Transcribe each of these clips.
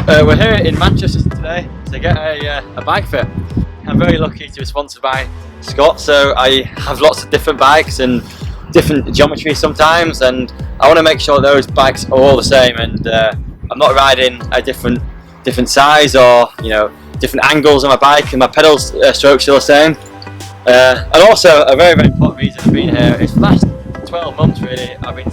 We're here in Manchester today to get a bike fit. I'm very lucky to be sponsored by Scott, so I have lots of different bikes and different geometry sometimes, and I want to make sure those bikes are all the same, and I'm not riding a different size or different angles on my bike, and my pedal strokes are the same. And also a very important reason I've been here is for the last 12 months really I've been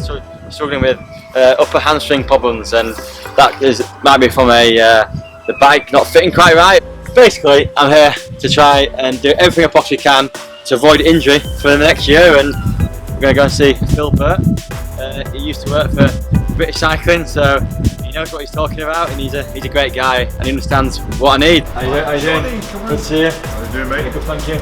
struggling with upper hamstring problems, and that might be from the bike not fitting quite right. Basically, I'm here to try and do everything I possibly can to avoid injury for the next year, and we're going to go and see Phil Burt. He used to work for British Cycling, so he knows what he's talking about, and he's a great guy and he understands what I need. How you doing? Good to see you. How you doing, mate? Yeah, good, thank you.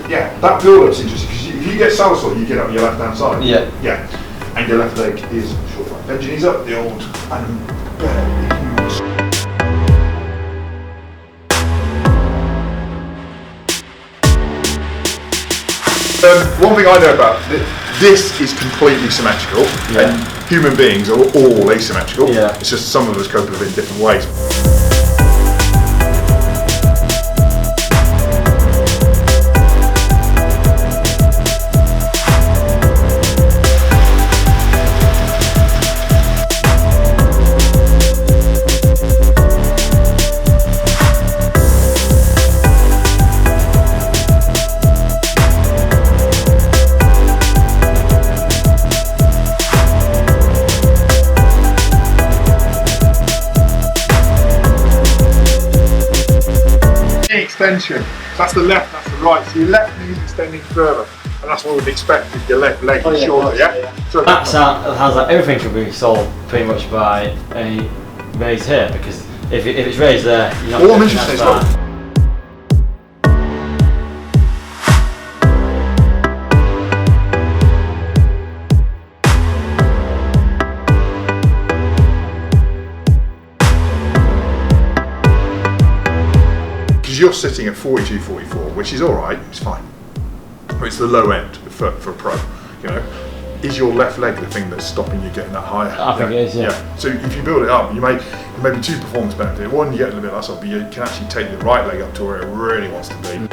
Yeah, that build-up's interesting because if you get somersault, you get up your left-hand side. Yeah. Yeah, and your left leg is short front. Bend your knees up, the old and bare huge. One thing I know about this is completely symmetrical, and human beings are all asymmetrical. Yeah. It's just some of us cope with it in different ways. Extension. That's the left, that's the right. So your left knee is extending further, and that's what we'd expect if your left leg is shorter. Yeah. So That sounds like everything should be solved pretty much by a raise here, because if it's raised there, you're not. All I'm interested in is what. You're sitting at 42, 44, which is all right, it's fine. But it's the low end for a pro. Is your left leg the thing that's stopping you getting that higher? I think it is, yeah. So if you build it up, you may be two performance benefits. One, you get a little bit less up, but you can actually take the right leg up to where it really wants to be.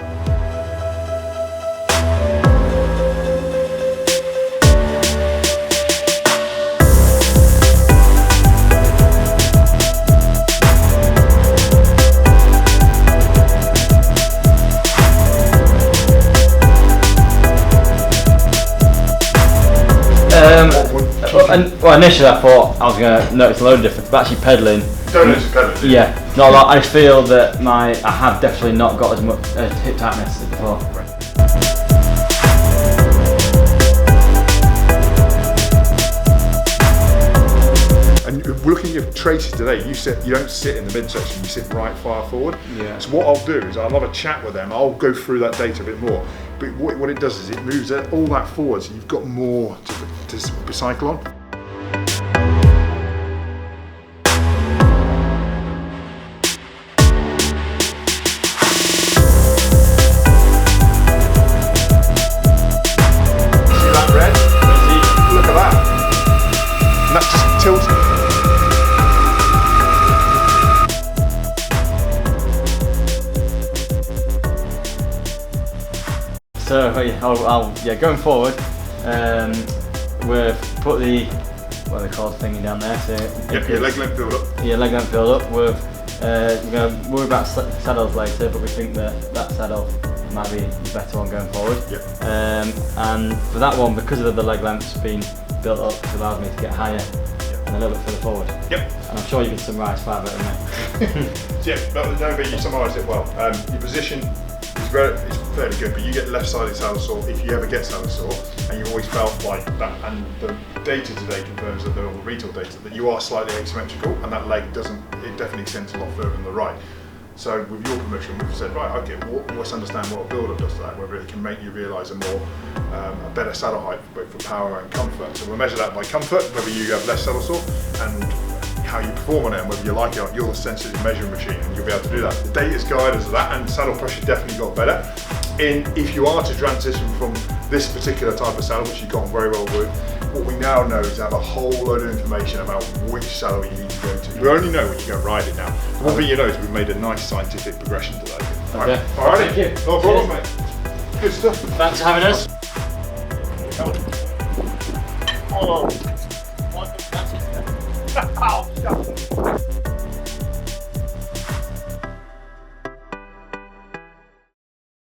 Initially I thought I was going to notice a load of difference, but actually pedalling. Don't notice pedaling. Yeah, not a lot. I feel that I have definitely not got as much hip tightness as before. And looking at your traces today, you don't sit in the midsection, you sit right far forward. Yeah. So what I'll do is I'll have a chat with them, I'll go through that data a bit more. But what it does is it moves all that forward, so you've got more to cycle on. See that red? Look at that. And that's just tilting. So going forward, we've put the what they call thingy down there. So Your leg length build up. Yeah, leg length build up. We're going to worry about saddles later, but we think that saddle might be the better one going forward. Yep. And for that one, because of the leg length's been built up, it allows me to get higher and a little bit further forward. Yep. And I'm sure you can summarise far better than me. Yeah, but you summarised it well. Your position is fairly good, but you get left-sided saddle sore if you ever get saddle sore, and you've always felt like that. And the data today confirms that the retail data that you are slightly asymmetrical, and that leg definitely extends a lot further than the right. So with your permission, we've said, right, okay, let's understand what a build-up does to that, whether it can make you realise a better saddle height, both for power and comfort. So we'll measure that by comfort, whether you have less saddle sore, and how you perform on it, and whether you like it on your sensitive measuring machine, and you'll be able to do that. The data's guide us to that, and saddle pressure definitely got better. If you are to transition from this particular type of saddle, which you've gone very well with, what we now know is to have a whole load of information about which saddle you need to go to. You only know when you go ride it now. One thing you know is we've made a nice scientific progression today. Okay. Alright, Thank you. No problem, mate. Good stuff. Thanks for having us. Oh,